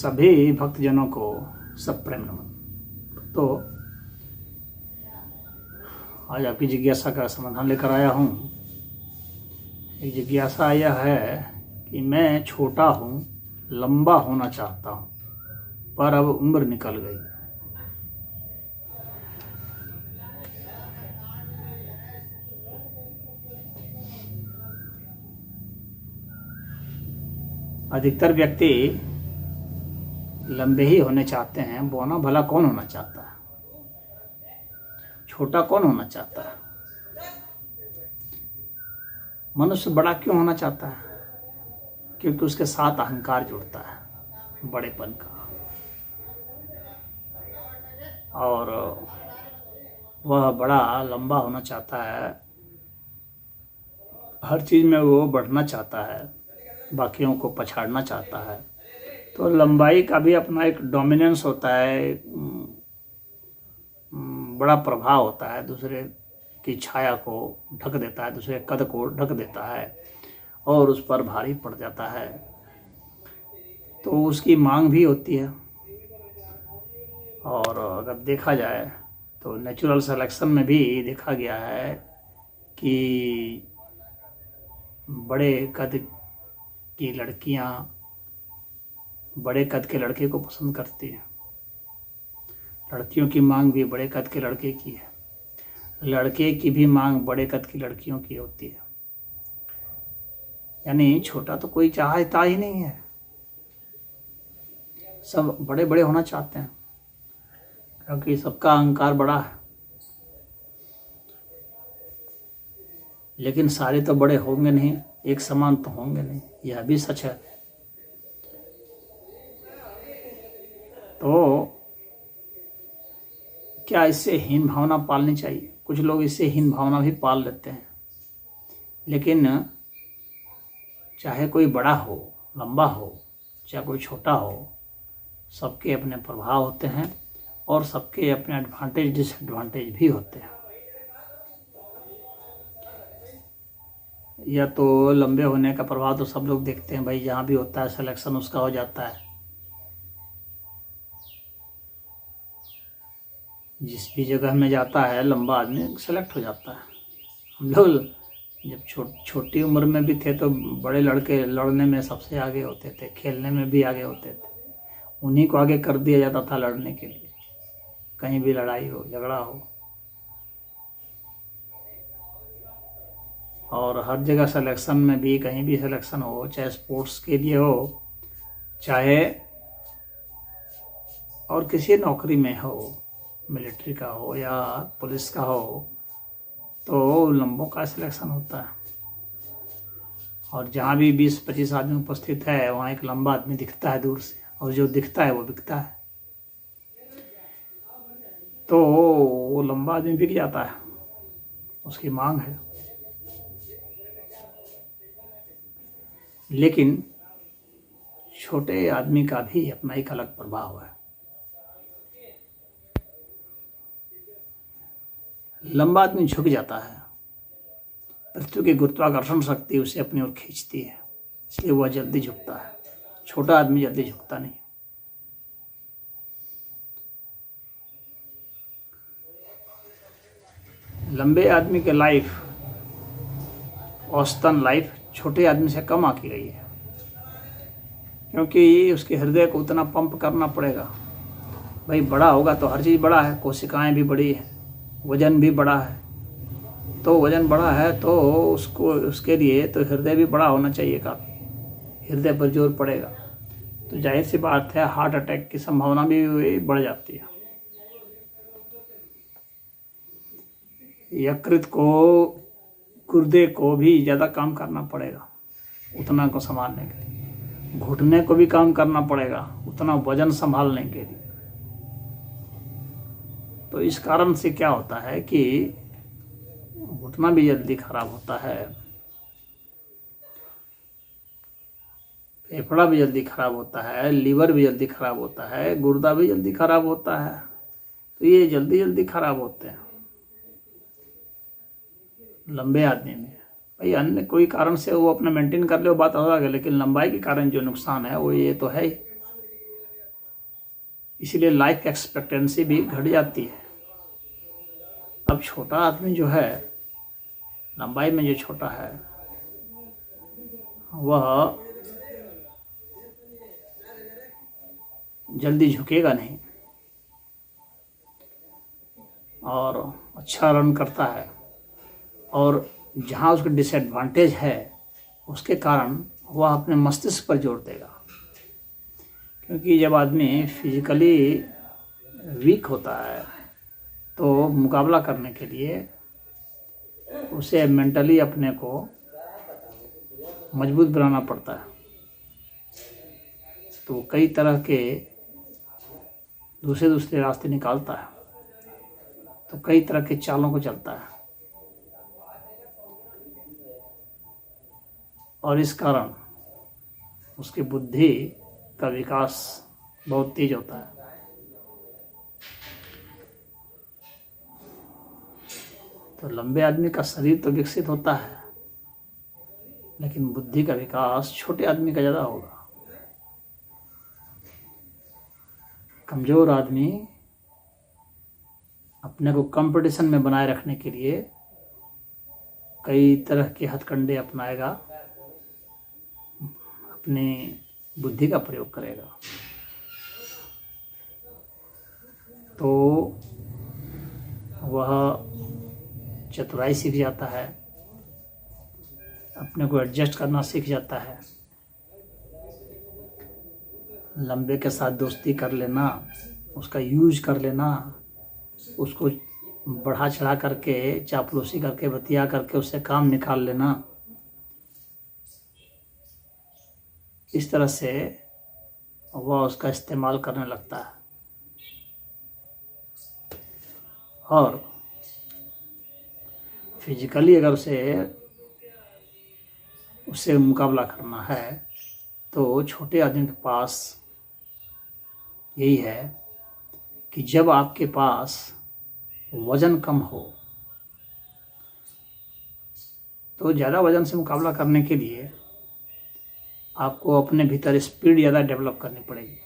सभी भक्तजनों को सब प्रेम नमन। तो आज आपकी जिज्ञासा का समाधान लेकर आया हूँ। एक जिज्ञासा यह है कि मैं छोटा हूँ, लंबा होना चाहता हूँ, पर अब उम्र निकल गई। अधिकतर व्यक्ति लंबे ही होने चाहते हैं, बोना भला कौन होना चाहता है? छोटा कौन होना चाहता है? मनुष्य बड़ा क्यों होना चाहता है? क्योंकि उसके साथ अहंकार जुड़ता है, बड़ेपन का, और वह बड़ा लंबा होना चाहता है। हर चीज में वो बढ़ना चाहता है, बाकियों को पछाड़ना चाहता है। तो लंबाई का भी अपना एक डोमिनेंस होता है, बड़ा प्रभाव होता है, दूसरे की छाया को ढक देता है, दूसरे कद को ढक देता है और उस पर भारी पड़ जाता है। तो उसकी मांग भी होती है। और अगर देखा जाए तो नेचुरल सिलेक्शन में भी देखा गया है कि बड़े कद की लड़कियां बड़े कद के लड़के को पसंद करती हैं। लड़कियों की मांग भी बड़े कद के लड़के की है, लड़के की भी मांग बड़े कद की लड़कियों की होती है। यानी छोटा तो कोई चाहता ही नहीं है, सब बड़े बड़े होना चाहते हैं, क्योंकि सबका अहंकार बड़ा है। लेकिन सारे तो बड़े होंगे नहीं, एक समान तो होंगे नहीं, यह भी सच है। तो क्या इससे हीन भावना पालनी चाहिए? कुछ लोग इससे हीन भावना भी पाल लेते हैं। लेकिन चाहे कोई बड़ा हो, लंबा हो, चाहे कोई छोटा हो, सबके अपने प्रभाव होते हैं और सबके अपने एडवांटेज डिसएडवांटेज भी होते हैं। या तो लंबे होने का प्रभाव तो सब लोग देखते हैं भाई, जहाँ भी होता है सिलेक्शन उसका हो जाता है। जिस भी जगह में जाता है लंबा आदमी सेलेक्ट हो जाता है। हम लोग जब छोटी उम्र में भी थे तो बड़े लड़के लड़ने में सबसे आगे होते थे, खेलने में भी आगे होते थे। उन्हीं को आगे कर दिया जाता था लड़ने के लिए, कहीं भी लड़ाई हो, झगड़ा हो। और हर जगह सिलेक्शन में भी, कहीं भी सिलेक्शन हो, चाहे स्पोर्ट्स के लिए हो, चाहे और किसी नौकरी में हो, मिलिट्री का हो या पुलिस का हो, तो लंबों का सिलेक्शन होता है। और जहाँ भी 20-25 आदमी उपस्थित है, वहाँ एक लंबा आदमी दिखता है दूर से, और जो दिखता है वो बिकता है। तो वो लंबा आदमी बिक जाता है, उसकी मांग है। लेकिन छोटे आदमी का भी अपना एक अलग प्रभाव है। लंबा आदमी झुक जाता है, पृथ्वी की गुरुत्वाकर्षण शक्ति उसे अपनी ओर खींचती है, इसलिए वह जल्दी झुकता है। छोटा आदमी जल्दी झुकता नहीं। लंबे आदमी के लाइफ, औसतन लाइफ छोटे आदमी से कम आकी गई है, क्योंकि उसके हृदय को उतना पंप करना पड़ेगा। भाई बड़ा होगा तो हर चीज़ बड़ा है, कोशिकाएं भी बड़ी है, वजन भी बड़ा है। तो वजन बड़ा है तो उसके लिए तो हृदय भी बड़ा होना चाहिए काफ़ी, हृदय पर जोर पड़ेगा। तो जाहिर सी बात है हार्ट अटैक की संभावना भी बढ़ जाती है। यकृत को, गुर्दे को भी ज़्यादा काम करना पड़ेगा उतना को संभालने के लिए, घुटने को भी काम करना पड़ेगा उतना वजन संभालने के लिए। तो इस कारण से क्या होता है कि घुटना भी जल्दी खराब होता है, फेफड़ा भी जल्दी खराब होता है, लीवर भी जल्दी खराब होता है, गुर्दा भी जल्दी खराब होता है। तो ये जल्दी जल्दी खराब होते हैं लंबे आदमी में। भाई अन्य कोई कारण से वो अपना मेंटेन कर ले वो बात अलग है, लेकिन लंबाई के कारण जो नुकसान है वो ये तो है ही। इसलिए लाइफ एक्सपेक्टेंसी भी घट जाती है। अब छोटा आदमी जो है, लंबाई में जो छोटा है, वह जल्दी झुकेगा नहीं और अच्छा रन करता है। और जहाँ उसका डिसएडवांटेज है उसके कारण वह अपने मस्तिष्क पर जोर देगा, क्योंकि जब आदमी फिजिकली वीक होता है तो मुकाबला करने के लिए उसे मेंटली अपने को मजबूत बनाना पड़ता है। तो कई तरह के दूसरे रास्ते निकालता है, तो कई तरह के चालों को चलता है, और इस कारण उसकी बुद्धि का विकास बहुत तेज होता है। तो लंबे आदमी का शरीर तो विकसित होता है, लेकिन बुद्धि का विकास छोटे आदमी का ज़्यादा होगा। कमज़ोर आदमी अपने को कंपटीशन में बनाए रखने के लिए कई तरह के हथकंडे अपनाएगा, अपनी बुद्धि का प्रयोग करेगा। तो वह चतुराई सीख जाता है, अपने को एडजस्ट करना सीख जाता है, लंबे के साथ दोस्ती कर लेना, उसका यूज कर लेना, उसको बढ़ा चढ़ा करके चापलूसी करके बतिया करके उससे काम निकाल लेना। इस तरह से वह उसका इस्तेमाल करने लगता है। और फिजिकली अगर उससे मुकाबला करना है तो छोटे आदमी के पास यही है कि जब आपके पास वज़न कम हो तो ज़्यादा वज़न से मुकाबला करने के लिए आपको अपने भीतर स्पीड ज़्यादा डेवलप करनी पड़ेगी,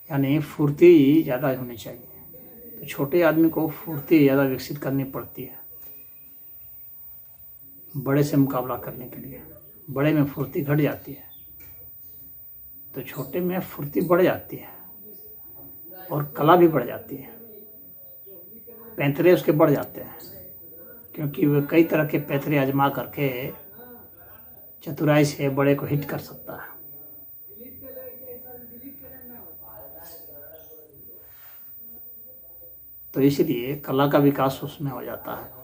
यानी फुर्ती ज़्यादा होनी चाहिए। तो छोटे आदमी को फुर्ती ज़्यादा विकसित करनी पड़ती है बड़े से मुकाबला करने के लिए। बड़े में फुर्ती घट जाती है, तो छोटे में फुर्ती बढ़ जाती है और कला भी बढ़ जाती है। पैंतरे उसके बढ़ जाते हैं, क्योंकि वह कई तरह के पैंतरे आजमा करके चतुराई से बड़े को हिट कर सकता है। तो इसलिए कला का विकास उसमें हो जाता है।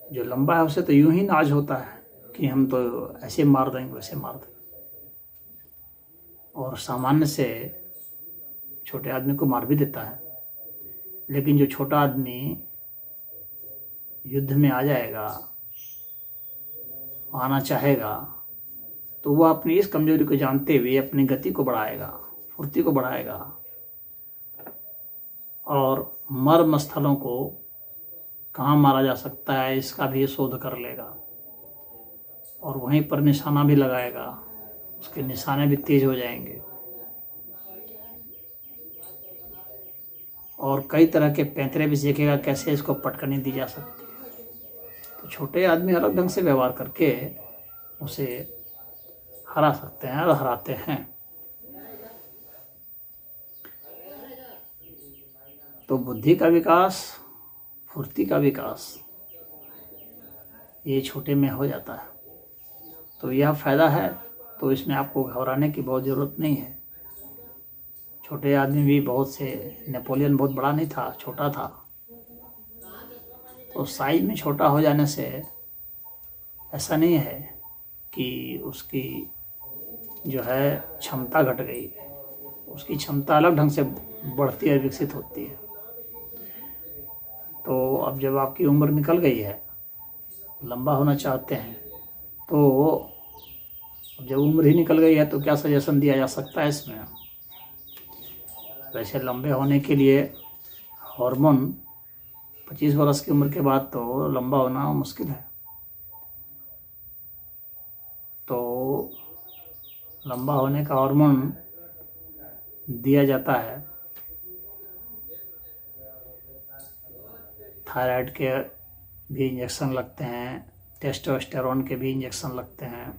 जो लंबा है उसे तो यूं ही नाज होता है कि हम तो ऐसे मार देंगे वैसे मार देंगे, और सामान्य से छोटे आदमी को मार भी देता है। लेकिन जो छोटा आदमी युद्ध में आ जाएगा, आना चाहेगा, तो वह अपनी इस कमजोरी को जानते हुए अपनी गति को बढ़ाएगा, फुर्ती को बढ़ाएगा, और मर्म स्थलों को कहाँ मारा जा सकता है इसका भी शोध कर लेगा, और वहीं पर निशाना भी लगाएगा, उसके निशाने भी तेज हो जाएंगे, और कई तरह के पैंतरे भी सीखेगा कैसे इसको पटकनी दी जा सकती है। तो छोटे आदमी अलग ढंग से व्यवहार करके उसे हरा सकते हैं और हराते हैं। तो बुद्धि का विकास, फुर्ती का विकास ये छोटे में हो जाता है। तो यह फ़ायदा है, तो इसमें आपको घबराने की बहुत ज़रूरत नहीं है। छोटे आदमी भी बहुत से, नेपोलियन बहुत बड़ा नहीं था, छोटा था, तो साइज में छोटा हो जाने से ऐसा नहीं है कि उसकी जो है क्षमता घट गई। उसकी क्षमता अलग ढंग से बढ़ती है, विकसित होती है। तो अब जब आपकी उम्र निकल गई है, लंबा होना चाहते हैं, तो अब जब उम्र ही निकल गई है तो क्या सजेशन दिया जा सकता है इसमें? वैसे लंबे होने के लिए हार्मोन 25 वर्ष की उम्र के बाद तो लंबा होना मुश्किल है। तो लंबा होने का हार्मोन दिया जाता है, थायराइड के भी इंजेक्शन लगते हैं, टेस्टोस्टेरोन के भी इंजेक्शन लगते हैं।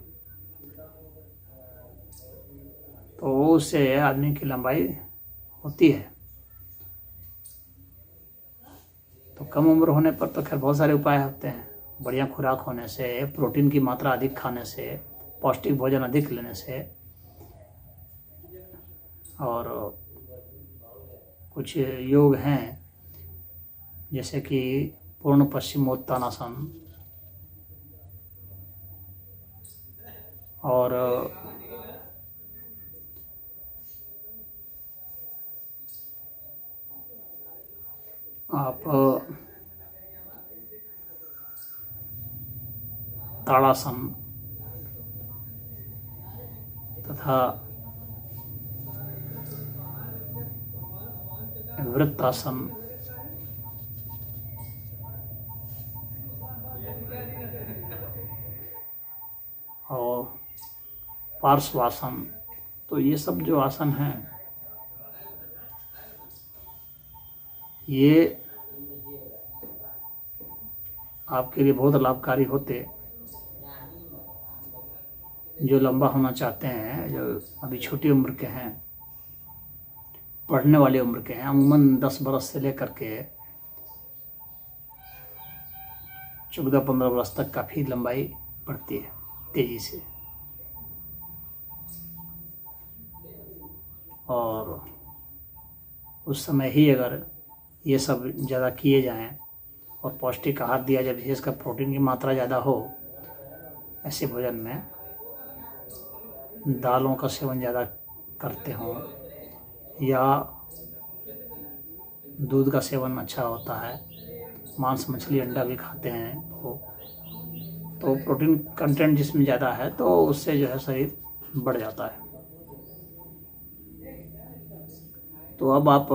तो उससे आदमी की लंबाई होती है। तो कम उम्र होने पर तो खैर बहुत सारे उपाय होते हैं। बढ़िया खुराक होने से, प्रोटीन की मात्रा अधिक खाने से, पौष्टिक भोजन अधिक लेने से, और कुछ योग हैं जैसे कि पूर्ण पश्चिमोत्तानासन और आप ताड़ासन तथा वृत्तासन और पार्श्वासन, तो ये सब जो आसन हैं ये आपके लिए बहुत लाभकारी होते। जो लंबा होना चाहते हैं, जो अभी छोटी उम्र के हैं, पढ़ने वाली उम्र के हैं, अमूमन 10 बरस से लेकर के 14-15 वर्ष तक काफ़ी लंबाई बढ़ती है तेज़ी से। और उस समय ही अगर ये सब ज़्यादा किए जाएं और पौष्टिक आहार दिया जाए, विशेषकर प्रोटीन की मात्रा ज़्यादा हो, ऐसे भोजन में दालों का सेवन ज़्यादा करते हों या दूध का सेवन अच्छा होता है, मांस मछली अंडा भी खाते हैं, तो प्रोटीन कंटेंट जिसमें ज़्यादा है तो उससे जो है शरीर बढ़ जाता है। तो अब आप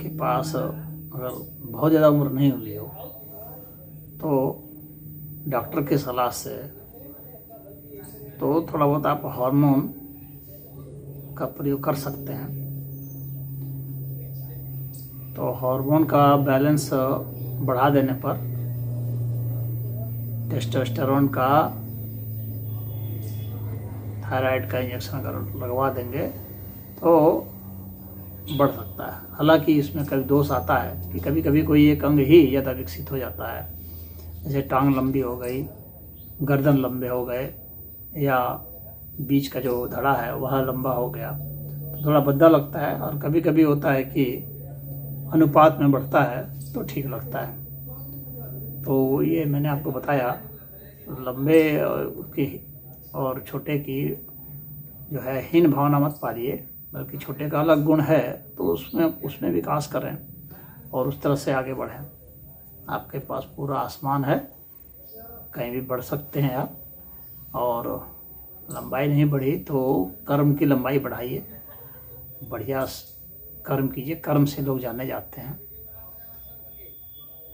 के पास अगर बहुत ज़्यादा उम्र नहीं हुई हो तो डॉक्टर की सलाह से तो थोड़ा बहुत आप हार्मोन का प्रयोग कर सकते हैं। तो हार्मोन का बैलेंस बढ़ा देने पर टेस्टोस्टेरोन का, थायराइड का इंजेक्शन अगर लगवा देंगे तो बढ़ सकता है। हालांकि इसमें कभी दोष आता है कि कभी कभी कोई एक अंग ही ज़्यादा विकसित हो जाता है, जैसे टांग लंबी हो गई, गर्दन लंबे हो गए, या बीच का जो धड़ा है वह लंबा हो गया, तो थोड़ा भद्दा लगता है। और कभी कभी होता है कि अनुपात में बढ़ता है तो ठीक लगता है। तो ये मैंने आपको बताया, लंबे की और छोटे की जो है हीन भावना मत पालिए, बल्कि छोटे का अलग गुण है तो उसमें विकास करें और उस तरह से आगे बढ़ें। आपके पास पूरा आसमान है, कहीं भी बढ़ सकते हैं आप। और लंबाई नहीं बढ़ी तो कर्म की लंबाई बढ़ाइए, बढ़िया कर्म कीजिए। कर्म से लोग जाने जाते हैं।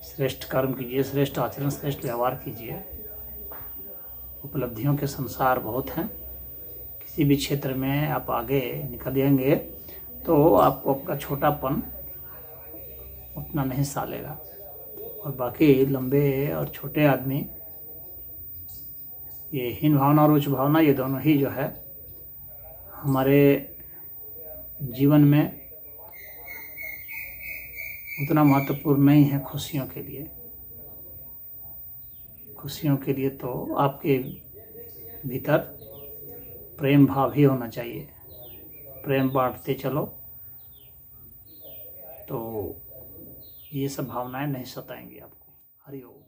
श्रेष्ठ कर्म कीजिए, श्रेष्ठ आचरण, श्रेष्ठ व्यवहार कीजिए। उपलब्धियों के संसार बहुत हैं। किसी भी क्षेत्र में आप आगे निकलेंगे तो आपको आपका छोटापन उतना नहीं सालेगा। और बाकी लंबे और छोटे आदमी, ये हीन भावना और उच्च भावना, ये दोनों ही जो है हमारे जीवन में उतना महत्वपूर्ण नहीं है। खुशियों के लिए तो आपके भीतर प्रेम भाव ही होना चाहिए। प्रेम बांटते चलो तो ये सब भावनाएं नहीं सताएंगी आपको। हरि ओम।